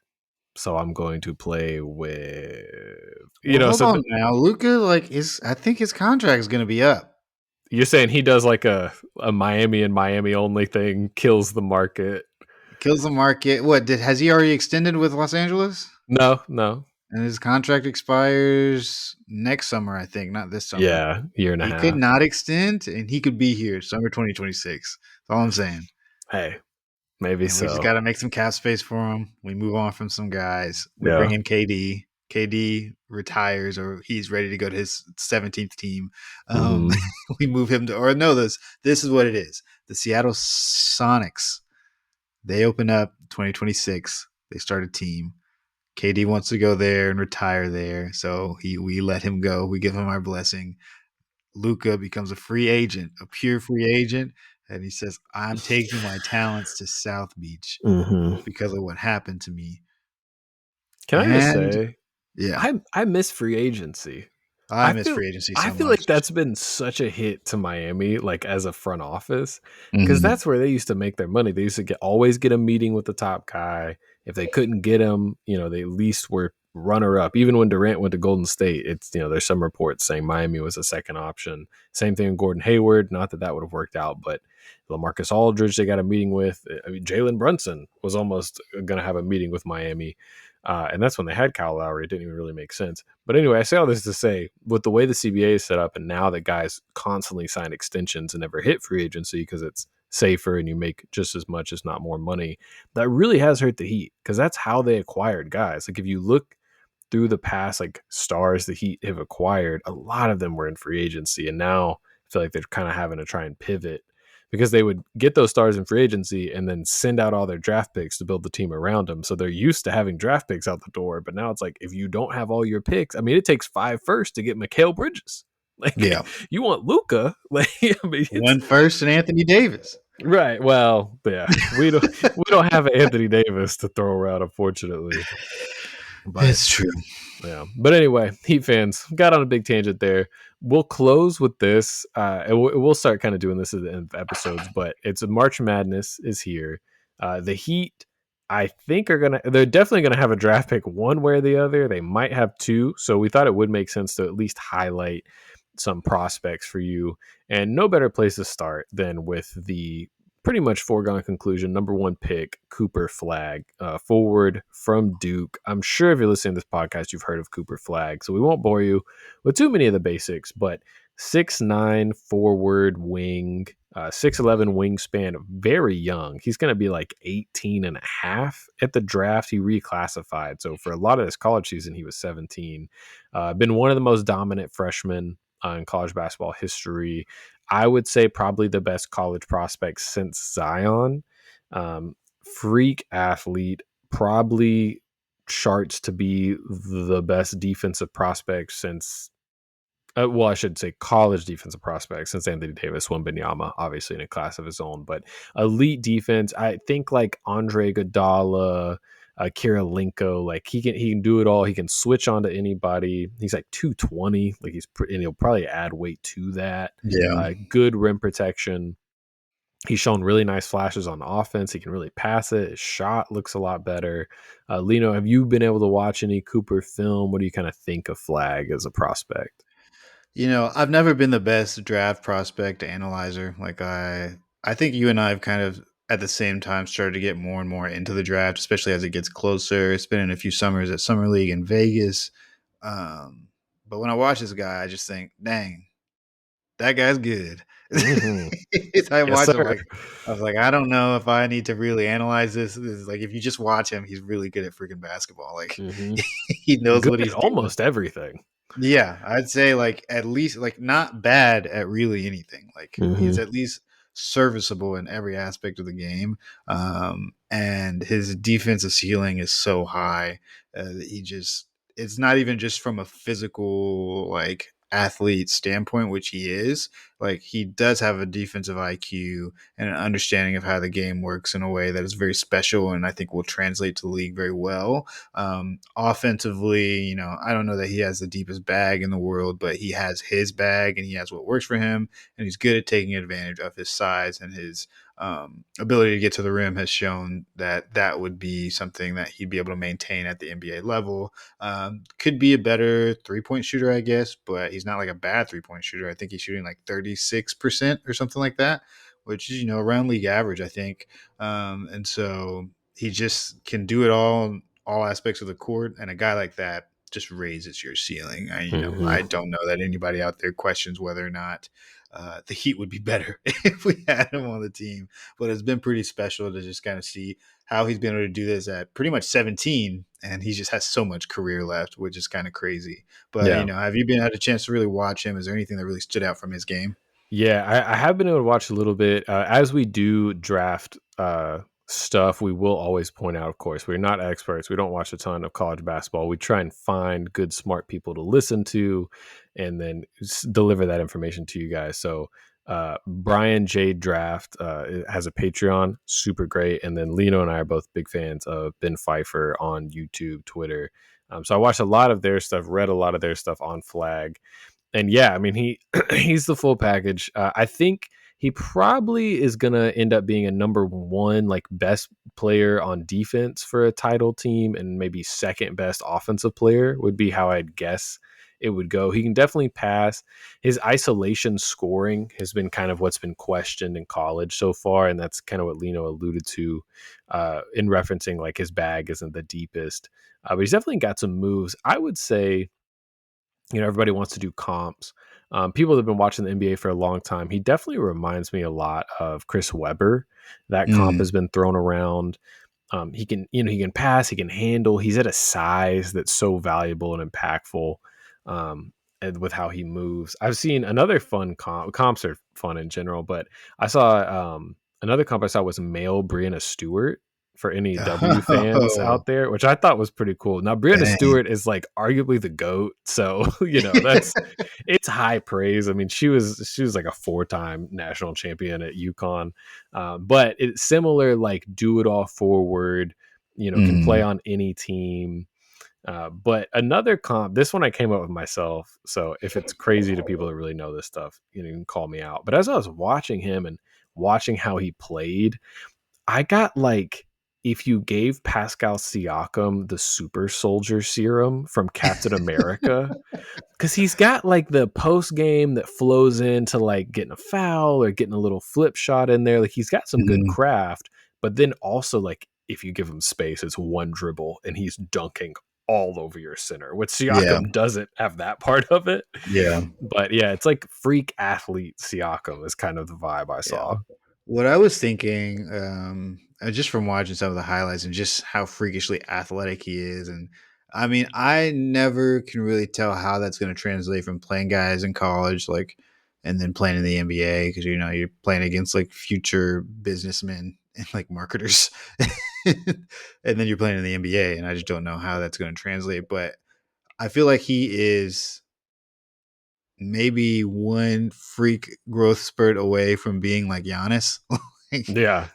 so I'm going to play with Well, hold so on now. Luca, like his I think his contract is gonna be up. you're saying he does like a Miami and Miami only thing, kills the market. Kills the market. What did has he already extended with Los Angeles? No, no. And his contract expires next summer, I think, not this summer. Yeah, year and a He could half. not extend, and he could be here summer 2026. That's all I'm saying. Hey, maybe And we just so. got to make some cap space for him. We move on from some guys. We bring Yeah. in KD. KD retires, or he's ready to go to his 17th team. Um, Hmm. we move him to, or no, this is what it is. The Seattle Sonics. They open up 2026. They start a team. KD wants to go there and retire there, so we let him go. We give him our blessing. Luca becomes a free agent, a pure free agent, and he says, "I'm taking my talents to South Beach Hmm. because of what happened to me." Can I just And say, yeah, I miss free agency. I I miss feel free agency I so feel like much. that's been such a hit to Miami, like as a front office, because Mhm. that's where they used to make their money. They used to always get a meeting with the top guy. If they couldn't get him, they at least were runner up. Even when Durant went to Golden State, it's there's some reports saying Miami was a second option. Same thing with Gordon Hayward. Not that that would have worked out, but LaMarcus Aldridge they got a meeting with. I mean, Jalen Brunson was almost going to have a meeting with Miami. And that's when they had Kyle Lowry. It didn't even really make sense. But anyway, I say all this to say, with the way the CBA is set up, and now that guys constantly sign extensions and never hit free agency because it's safer and you make just as much, as not more money, that really has hurt the Heat because that's how they acquired guys. Like if you look through the past, like stars the Heat have acquired, a lot of them were in free agency, and now I feel like they're kind of having to try and pivot because they would get those stars in free agency and then send out all their draft picks to build the team around them. So they're used to having draft picks out the door, but now it's like if you don't have all your picks, I mean, it takes 5 firsts to get Mikal Bridges. Like Yeah, you want Luca, like I mean, it's one first and Anthony Davis. right. Well, yeah, we don't have Anthony Davis to throw around, unfortunately. But It's true. yeah. But anyway, Heat fans got on a big tangent there. We'll close with this. And we'll start kind of doing this at the end of episodes, but it's a March Madness is here. The Heat, I think, they're definitely going to have a draft pick one way or the other. They might have two. So we thought it would make sense to at least highlight some prospects for you. And no better place to start than with the pretty much foregone conclusion number one pick, Cooper Flagg, forward from Duke. I'm sure if you're listening to this podcast, you've heard of Cooper Flagg, so we won't bore you with too many of the basics, but 6'9 forward wing, 6'11 wingspan, very young. He's going to be like 18 and a half at the draft. He reclassified. So for a lot of this college season, he was 17. Been one of the most dominant freshmen in college basketball history. I would say probably the best college prospect since Zion. Um, Freak athlete, probably charts to be the best defensive prospect since well, I should say college defensive prospect since Anthony Davis won Benyama, obviously in a class of his own. But elite defense, I think like Andre Iguodala, Kirilenko, like he can do it all. He can switch on to anybody. He's like 220, like and he'll probably add weight to that. Yeah. Good rim protection. He's shown really nice flashes on offense. He can really pass it. His shot looks a lot better. Lino, have you been able to watch any Cooper film? What do you kind of think of Flagg as a prospect? I've never been the best draft prospect analyzer. Like I think you and I have kind of at the same time started to get more and more into the draft, especially as it gets closer. It's been in a few summers at Summer League in Vegas. Um, but when I watch this guy, I just think, dang, that guy's good. Hmm. I Yes, watch him sir. like I was like, I don't know if I need to really analyze this. This is like if you just watch him, he's really good at freaking basketball. Like Hmm. he knows Good what at he's doing. almost everything. Yeah, I'd say like at least like not bad at really anything. Like he's Hmm. at least serviceable in every aspect of the game. And his defensive ceiling is so high that he just it's not even just from a physical like athlete standpoint, which he is. Like he does have a defensive IQ and an understanding of how the game works in a way that is very special and I think will translate to the league very well. Offensively, I don't know that he has the deepest bag in the world, but he has his bag and he has what works for him. And he's good at taking advantage of his size and his ability to get to the rim has shown that that would be something that he'd be able to maintain at the NBA level. Could be a better 3 point shooter, I guess, but he's not like a bad 3 point shooter. I think he's shooting like 36% or something like that, which is, around league average, I think. And so he just can do it all aspects of the court, and a guy like that just raises your ceiling. I Hmm. don't know that anybody out there questions whether or not the Heat would be better if we had him on the team. But it's been pretty special to just kind of see how he's been able to do this at pretty much 17, and he just has so much career left, which is kind of crazy. But Yeah. have you been had a chance to really watch him? Is there anything that really stood out from his game? Yeah, I have been able to watch a little bit. As we do draft stuff, we will always point out, of course, we're not experts. We don't watch a ton of college basketball. We try and find good, smart people to listen to and then deliver that information to you guys. So, Brian J. Draft has a Patreon, super great. And then Lino and I are both big fans of Ben Pfeiffer on YouTube, Twitter. So I watched a lot of their stuff, read a lot of their stuff on Flag, and yeah, I mean he he's the full package. I think he probably is gonna end up being a number one like best player on defense for a title team, and maybe second best offensive player would be how I'd guess it would go. He can definitely pass. His isolation scoring has been kind of what's been questioned in college so far, and that's kind of what Lino alluded to in referencing like his bag isn't the deepest, but he's definitely got some moves. I would say everybody wants to do comps. People that have been watching the NBA for a long time, he definitely reminds me a lot of Chris Webber. That comp Mm, has been thrown around. He can pass, he can handle. He's at a size that's so valuable and impactful. And with how he moves, I've seen another fun comp. Comps are fun in general, but I saw another comp I saw was male Brianna Stewart for any W fans oh, out there, which I thought was pretty cool. Now Brianna dang. Stewart is like arguably the GOAT, so that's it's high praise. I mean, she was like a 4-time national champion at UConn, but it's similar, like do it all forward. Can play Mm, on any team. But another comp, this one I came up with myself. So if it's crazy to people that really know this stuff, you can call me out. But as I was watching him and watching how he played, I got like if you gave Pascal Siakam the super soldier serum from Captain America, because he's got like the post game that flows into like getting a foul or getting a little flip shot in there. Like he's got some good mm, craft, but then also like if you give him space, it's one dribble and he's dunking all over your center, which yeah, Siakam doesn't have that part of it. yeah. But yeah, it's like freak athlete Siakam is kind of the vibe I Yeah. saw. What I was thinking, just from watching some of the highlights and just how freakishly athletic he is, and I mean, I never can really tell how that's going to translate from playing guys in college, like, and then playing in the NBA because you're playing against like future businessmen and like marketers, and then you're playing in the NBA, and I just don't know how that's going to translate. But I feel like he is maybe one freak growth spurt away from being like Giannis. like, Yeah.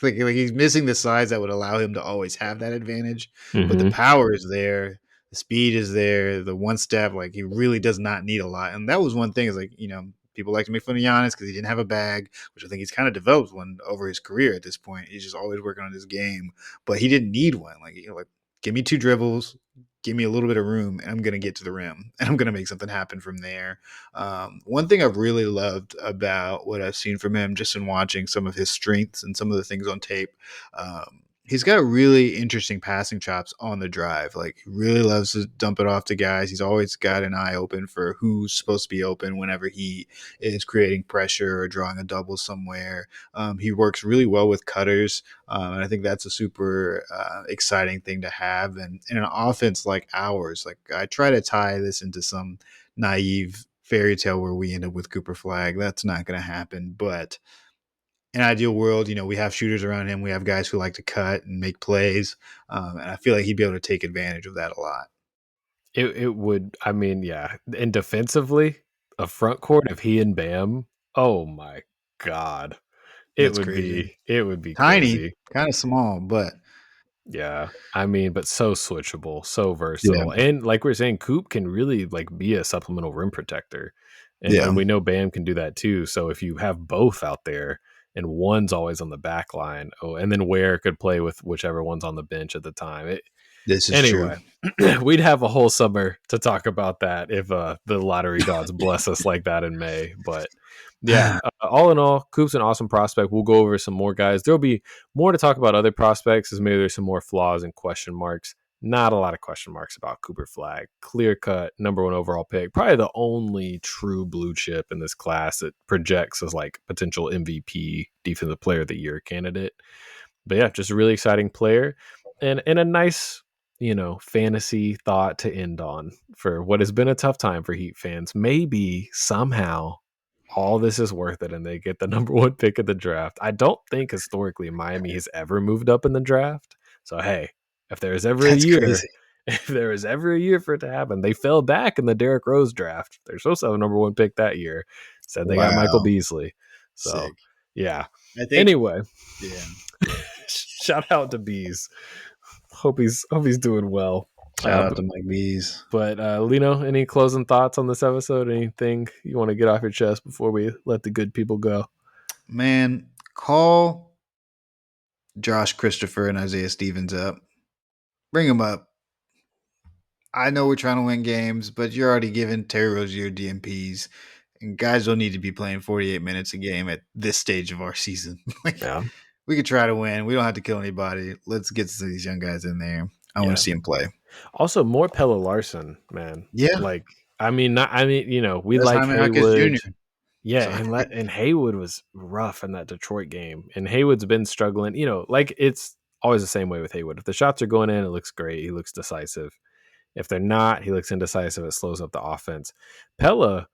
like he's missing the size that would allow him to always have that advantage, but the Hmm. power is there, the speed is there, the one step. Like he really does not need a lot, and that was one thing. Is like people like to make fun of Giannis because he didn't have a bag, which I think he's kind of developed one over his career at this point. He's just always working on his game, but he didn't need one. Like give me two dribbles, give me a little bit of room, and I'm going to get to the rim, and I'm going to make something happen from there. One thing I've really loved about what I've seen from him, just in watching some of his strengths and some of the things on tape, he's got really interesting passing chops on the drive. Like he really loves to dump it off to guys. He's always got an eye open for who's supposed to be open whenever he is creating pressure or drawing a double somewhere. He works really well with cutters, and I think that's a super exciting thing to have. And in an offense like ours, like I try to tie this into some naive fairy tale where we end up with Cooper Flagg. That's not going to happen. But in an ideal world, we have shooters around him. We have guys who like to cut and make plays. And I feel like he'd be able to take advantage of that a lot. It would. I mean, yeah. And defensively, a front court of he and Bam. Oh my god, it That's would crazy. be it would be Tiny, crazy. kind of small, but Yeah, I mean, but so switchable, so yeah, versatile, and like we're saying, Coop can really like be a supplemental rim protector, and yeah, we know Bam can do that too. So if you have both out there, and one's always on the back line, oh, and then Ware could play with whichever one's on the bench at the time. this is true. Anyway, we'd have a whole summer to talk about that if the lottery gods bless us like that in May. But yeah, all in all, Coop's an awesome prospect. We'll go over some more guys. There'll be more to talk about other prospects, as maybe there's some more flaws and question marks. Not a lot of question marks about Cooper Flagg. Clear cut, number one overall pick. Probably the only true blue chip in this class that projects as like potential MVP, defensive player of the year candidate. But yeah, just a really exciting player and a nice, fantasy thought to end on for what has been a tough time for Heat fans. Maybe somehow all this is worth it and they get the number one pick of the draft. I don't think historically Miami has ever moved up in the draft. So hey, if there's ever a That's year, crazy. if there is ever a year for it to happen, they fell back in the Derrick Rose draft. They're supposed to have a number one pick that year. Said they got Michael Wow, Beasley. So sick. yeah. I think, Anyway, yeah. shout out to Bees. Hope he's doing well. Shout Uh, out but to Mike Bees. Lino, any closing thoughts on this episode? Anything you want to get off your chest before we let the good people go? Man, call Josh Christopher and Isaiah Stevens up. Bring them up. I know we're trying to win games, but you're already giving Terry Rozier DMPs, and guys don't need to be playing 48 minutes a game at this stage of our season. like Yeah, we could try to win. We don't have to kill anybody. Let's get some of these young guys in there. I want yeah. to see them play. Also, more Pella Larson, man. Yeah, Like, I mean, not. I mean, we that's like Jaime Jaquez Haywood. Jr. Yeah, So and Haywood was rough in that Detroit game, and Haywood's been struggling. Like it's always the same way with Haywood. If the shots are going in, it looks great. He looks decisive. If they're not, he looks indecisive. It slows up the offense. Pella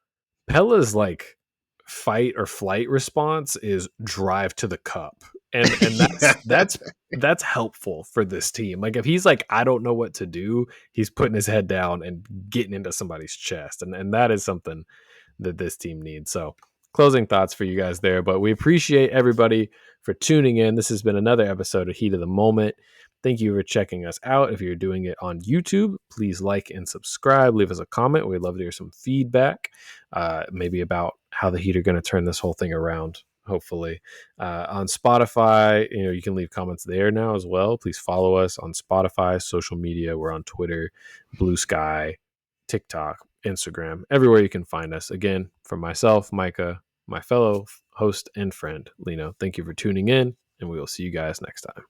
Pella's like fight or flight response is drive to the cup. And yeah, that's helpful for this team. Like if he's like, I don't know what to do, he's putting his head down and getting into somebody's chest. And that is something that this team needs. So closing thoughts for you guys there. But we appreciate everybody for tuning in. This has been another episode of Heat of the Moment. Thank you for checking us out. If you're doing it on YouTube, please like and subscribe. Leave us a comment. We'd love to hear some feedback, maybe about how the Heat are going to turn this whole thing around. Hopefully, on Spotify, you can leave comments there now as well. Please follow us on Spotify, social media. We're on Twitter, Blue Sky, TikTok, Instagram, everywhere you can find us. Again, from myself, Micah, my fellow host and friend, Lino, thank you for tuning in, and we will see you guys next time.